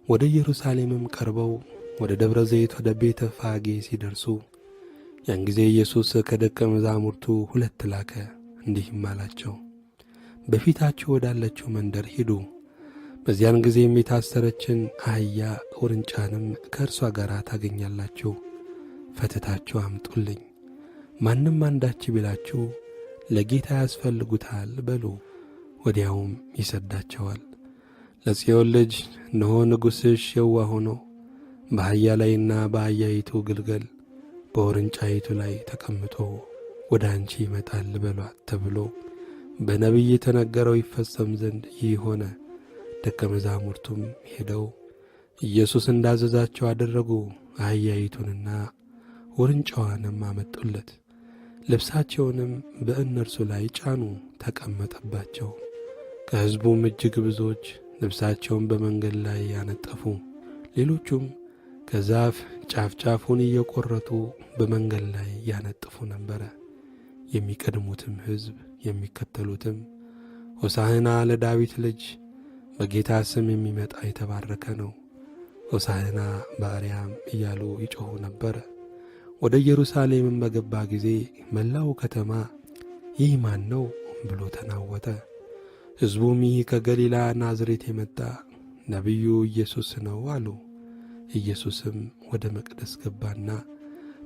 ወደ ኢየሩሳሌምም ቀርበው ወደ ደብረ ዘይት ወደ ቤተ ፋጌ ሲደርሱ ያን ጊዜ ኢየሱስ ከደቀ መዛሙርቱ 2 ላከ፣ እንዲህም አላቸው፣ በፊታችሁ ወዳለችው መንደር ሂዱ። በዚያን ጊዜም የታሰረችን አህያ ውርንጫንም ከእርሷ ጋር ታገኛላችሁ፣ ፈትታችሁ አምጡልኝ። ማንም አንዳች ቢላችሁ ለጌታ ያስፈልጉታል በሉ፣ ወዲያውም ይሰዳቸዋል። ለጽዮን ልጅ እነሆ ንጉሥሽ የዋህ ሆኖ በአህያ ላይና በአህያይቱ ግልገል በውርንጫይቱ ላይ ተቀምጦ ወደ አንቺ ይመጣል በሏት ተብሎ በነቢይ የተነገረው ይፈጸም ዘንድ ይህ ሆነ። ደቀ መዛሙርቱም ሄደው ኢየሱስ እንዳዘዛቸው አደረጉ። አህያይቱንና ውርንጫዋንም አመጡለት፣ ልብሳቸውንም በእነርሱ ላይ ጫኑ፣ ተቀመጠባቸው። ከሕዝቡም እጅግ ብዙዎች ልብሳቸውን በመንገድ ላይ ያነጠፉ፣ ሌሎቹም ከዛፍ ጫፍ ጫፉን እየቈረጡ በመንገድ ላይ ያነጥፉ ነበረ። የሚቀድሙትም ሕዝብ የሚከተሉትም ሆሳዕና ለዳዊት ልጅ በጌታ ስም የሚመጣ የተባረከ ነው፣ ሆሳዕና በአርያም እያሉ ይጮኹ ነበረ። ወደ ኢየሩሳሌምም በገባ ጊዜ መላው ከተማ ይህ ማን ነው ብሎ ተናወጠ። ሕዝቡም ይህ ከገሊላ ናዝሬት የመጣ ነቢዩ ኢየሱስ ነው አሉ። ኢየሱስም ወደ መቅደስ ገባና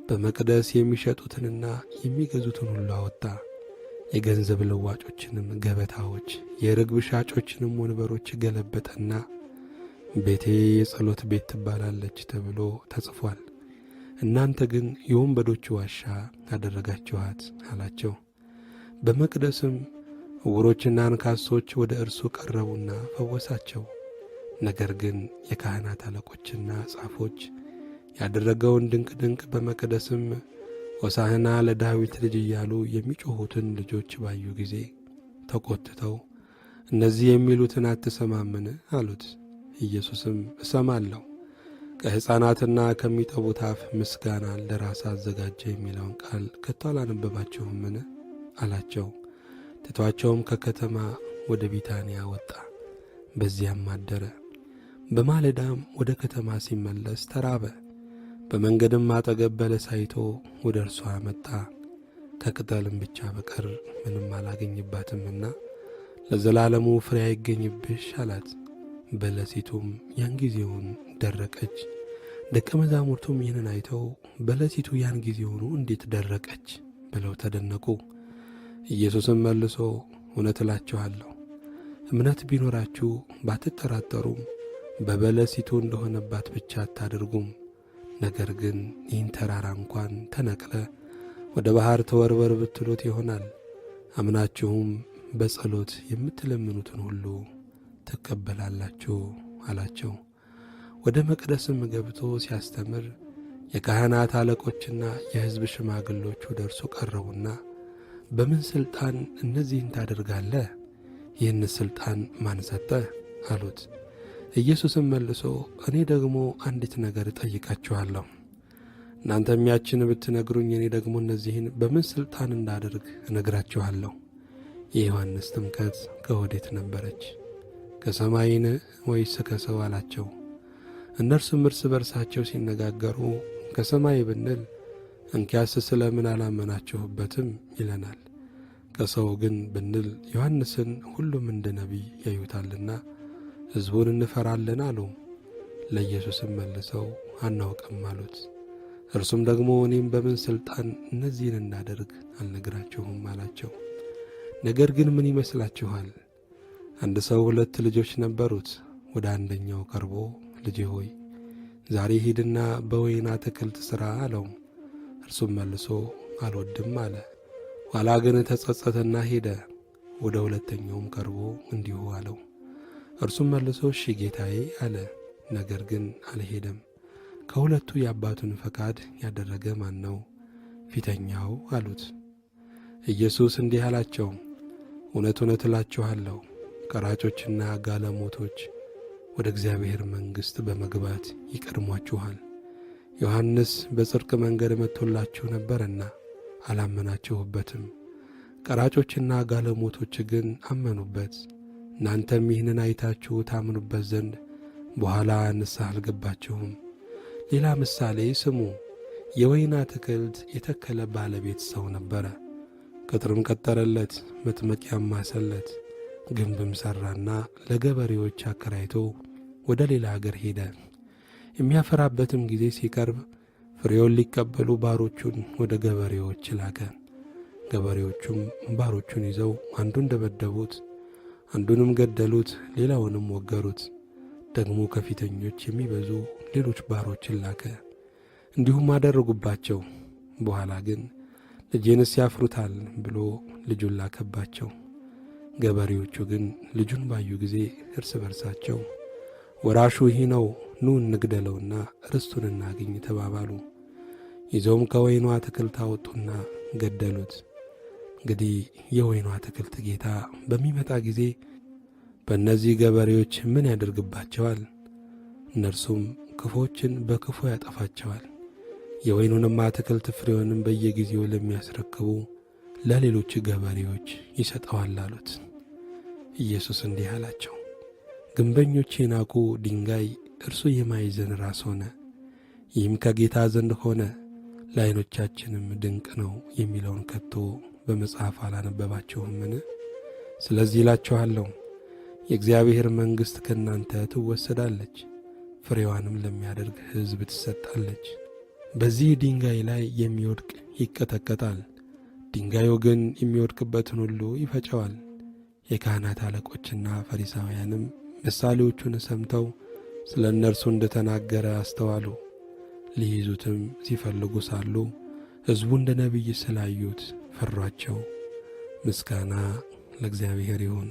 በመቅደስ የሚሸጡትንና የሚገዙትን ሁሉ አወጣ። የገንዘብ ለዋጮችንም ገበታዎች፣ የርግብ ሻጮችንም ወንበሮች ገለበጠና ቤቴ የጸሎት ቤት ትባላለች ተብሎ ተጽፏል፣ እናንተ ግን የወንበዶች ዋሻ አደረጋችኋት አላቸው። በመቅደስም ዕውሮችና አንካሶች ወደ እርሱ ቀረቡና ፈወሳቸው። ነገር ግን የካህናት አለቆችና ጻፎች ያደረገውን ድንቅ በመቅደስም ሆሳዕና ለዳዊት ልጅ እያሉ የሚጮኹትን ልጆች ባዩ ጊዜ ተቈጥተው እነዚህ የሚሉትን አትሰማምን አሉት። ኢየሱስም እሰማለሁ፣ ከሕፃናትና ከሚጠቡት አፍ ምስጋናን ለራስ አዘጋጀ የሚለውን ቃል ከቶ አላነበባችሁምን አላቸው። ትቶአቸውም ከከተማ ወደ ቢታንያ ወጣ፣ በዚያም አደረ። በማለዳም ወደ ከተማ ሲመለስ ተራበ። በመንገድም አጠገብ በለስ አይቶ ወደ እርሷ መጣ። ከቅጠልም ብቻ በቀር ምንም አላገኝባትምና ለዘላለሙ ፍሬ አይገኝብሽ አላት። በለሲቱም ያን ጊዜውን ደረቀች። ደቀ መዛሙርቱም ይህንን አይተው በለሲቱ ያን ጊዜውኑ እንዴት ደረቀች ብለው ተደነቁ። ኢየሱስም መልሶ እውነት እላችኋለሁ እምነት ቢኖራችሁ ባትጠራጠሩም በበለሲቱ እንደሆነባት ብቻ አታደርጉም። ነገር ግን ይህን ተራራ እንኳን ተነቅለ ወደ ባሕር ተወርወር ብትሉት ይሆናል። አምናችሁም በጸሎት የምትለምኑትን ሁሉ ትቀበላላችሁ አላቸው። ወደ መቅደስም ገብቶ ሲያስተምር የካህናት አለቆችና የሕዝብ ሽማግሎች ወደ እርሱ ቀረቡና በምን ሥልጣን እነዚህን ታደርጋለህ? ይህን ሥልጣን ማን ሰጠህ? አሉት። ኢየሱስም መልሶ እኔ ደግሞ አንዲት ነገር እጠይቃችኋለሁ፣ እናንተም ያችን ብትነግሩኝ እኔ ደግሞ እነዚህን በምን ሥልጣን እንዳደርግ እነግራችኋለሁ። የዮሐንስ ጥምቀት ከወዴት ነበረች? ከሰማይን ወይስ ከሰው አላቸው። እነርሱም እርስ በርሳቸው ሲነጋገሩ ከሰማይ ብንል እንኪያስ ስለምን አላመናችሁበትም ይለናል፣ ከሰው ግን ብንል ዮሐንስን ሁሉም እንደ ነቢይ ያዩታልና ሕዝቡን እንፈራለን አሉ። ለኢየሱስም መልሰው አናውቅም አሉት። እርሱም ደግሞ እኔም በምን ሥልጣን እነዚህን እንዳደርግ አልነግራችሁም አላቸው። ነገር ግን ምን ይመስላችኋል? አንድ ሰው 2 ልጆች ነበሩት። ወደ አንደኛው ቀርቦ ልጄ ሆይ ዛሬ ሂድና በወይን አትክልት ሥራ አለው። እርሱም መልሶ አልወድም አለ። ኋላ ግን ተጸጸተና ሄደ። ወደ ሁለተኛውም ቀርቦ እንዲሁ አለው። እርሱም መልሶ እሺ ጌታዬ አለ። ነገር ግን አልሄደም። ከሁለቱ የአባቱን ፈቃድ ያደረገ ማን ነው? ፊተኛው አሉት። ኢየሱስ እንዲህ አላቸው፣ እውነት እውነት እላችኋለሁ ቀራጮችና ጋለሞቶች ወደ እግዚአብሔር መንግሥት በመግባት ይቀድሟችኋል። ዮሐንስ በጽድቅ መንገድ መጥቶላችሁ ነበርና አላመናችሁበትም፣ ቀራጮችና ጋለሞቶች ግን አመኑበት። እናንተም ይህንን አይታችሁ ታምኑበት ዘንድ በኋላ ንስሐ አልገባችሁም። ሌላ ምሳሌ ስሙ። የወይን አትክልት የተከለ ባለቤት ሰው ነበረ። ቅጥርም ቀጠረለት፣ መጥመቂያም ማሰለት፣ ግንብም ሠራና ለገበሬዎች አከራይቶ ወደ ሌላ አገር ሄደ። የሚያፈራበትም ጊዜ ሲቀርብ ፍሬውን ሊቀበሉ ባሮቹን ወደ ገበሬዎች ላከ። ገበሬዎቹም ባሮቹን ይዘው አንዱን ደበደቡት፣ አንዱንም ገደሉት፣ ሌላውንም ወገሩት። ደግሞ ከፊተኞች የሚበዙ ሌሎች ባሮችን ላከ፣ እንዲሁም አደረጉባቸው። በኋላ ግን ልጄንስ ያፍሩታል ብሎ ልጁን ላከባቸው። ገበሬዎቹ ግን ልጁን ባዩ ጊዜ እርስ በርሳቸው ወራሹ ይህ ነው፣ ኑ እንግደለውና ርስቱን እናግኝ ተባባሉ። ይዘውም ከወይኑ አትክልት አወጡና ገደሉት። እንግዲህ የወይኑ አትክልት ጌታ በሚመጣ ጊዜ በእነዚህ ገበሬዎች ምን ያደርግባቸዋል? እነርሱም ክፉዎችን በክፉ ያጠፋቸዋል፣ የወይኑንም አትክልት ፍሬውንም በየጊዜው ለሚያስረክቡ ለሌሎች ገበሬዎች ይሰጠዋል አሉት። ኢየሱስ እንዲህ አላቸው፣ ግንበኞች የናቁ ድንጋይ እርሱ የማዕዘን ራስ ሆነ። ይህም ከጌታ ዘንድ ሆነ፣ ለዓይኖቻችንም ድንቅ ነው የሚለውን ከቶ በመጽሐፍ አላነበባችሁምን? ስለዚህ እላችኋለሁ የእግዚአብሔር መንግሥት ከእናንተ ትወሰዳለች፣ ፍሬዋንም ለሚያደርግ ሕዝብ ትሰጣለች። በዚህ ድንጋይ ላይ የሚወድቅ ይቀጠቀጣል፣ ድንጋዩ ግን የሚወድቅበትን ሁሉ ይፈጨዋል። የካህናት አለቆችና ፈሪሳውያንም ምሳሌዎቹን ሰምተው ስለ እነርሱ እንደተናገረ አስተዋሉ። ሊይዙትም ሲፈልጉ ሳሉ ሕዝቡ እንደ ነቢይ ስላዩት ፈሯቸው። ምስጋና ለእግዚአብሔር ይሁን።